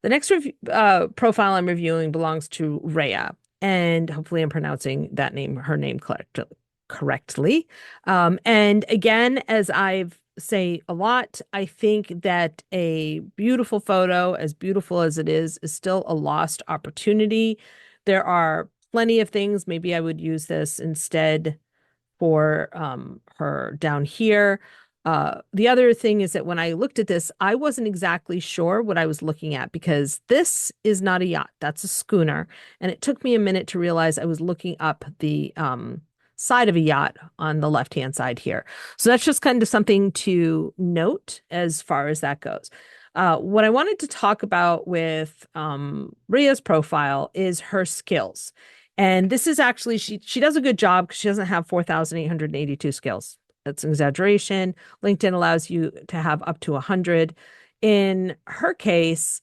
The next profile I'm reviewing belongs to Rhea, and hopefully I'm pronouncing her name correctly. And again, as I've say a lot, I think that a beautiful photo, as beautiful as it is still a lost opportunity. There are plenty of things. Maybe I would use this instead for her down here. The other thing is that when I looked at this, I wasn't exactly sure what I was looking at because this is not a yacht, that's a schooner. And it took me a minute to realize I was looking up the side of a yacht on the left-hand side here. So that's just kind of something to note as far as that goes. What I wanted to talk about with Rhea's profile is her skills. And this is actually, she does a good job because she doesn't have 4,882 skills. That's an exaggeration. LinkedIn allows you to have up to 100. In her case,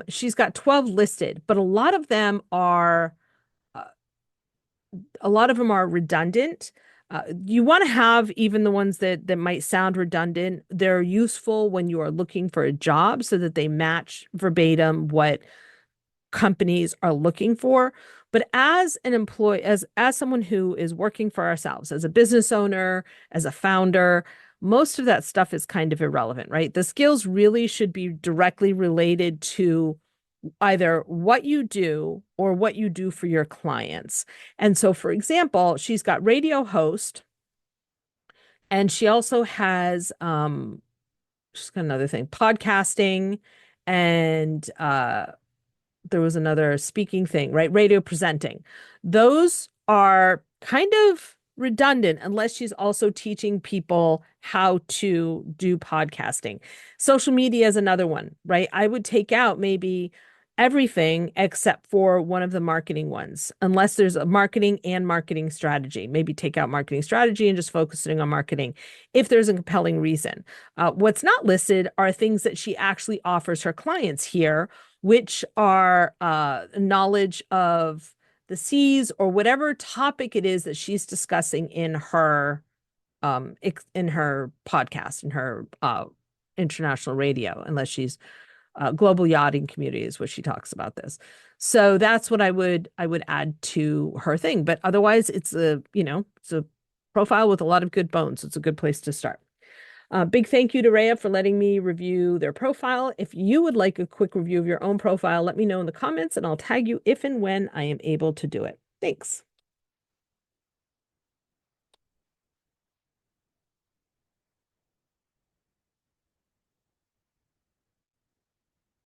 she's got 12 listed, but uh, a lot of them are redundant. You want to have even the ones that might sound redundant. They're useful when you are looking for a job so that they match verbatim what companies are looking for. But as an employee, as someone who is working for ourselves, as a business owner, as a founder, most of that stuff is kind of irrelevant, right? The skills really should be directly related to either what you do or what you do for your clients. And so, for example, she's got radio host, and she also has she's got another thing, podcasting, and there was another speaking thing, right? Radio presenting. Those are kind of redundant unless she's also teaching people how to do podcasting. Social media is another one, right? I would take out maybe everything except for one of the marketing ones, unless there's a marketing and marketing strategy. Maybe take out marketing strategy and just focusing on marketing if there's a compelling reason. What's not listed are things that she actually offers her clients here, which are knowledge of the seas or whatever topic it is that she's discussing in her podcast, in her international radio, unless she's global yachting community is what she talks about this. So that's what I would add to her thing. But otherwise, it's a profile with a lot of good bones. It's a good place to start. Big thank you to Rhea for letting me review their profile. If you would like a quick review of your own profile, let me know in the comments and I'll tag you if and when I am able to do it. Thanks.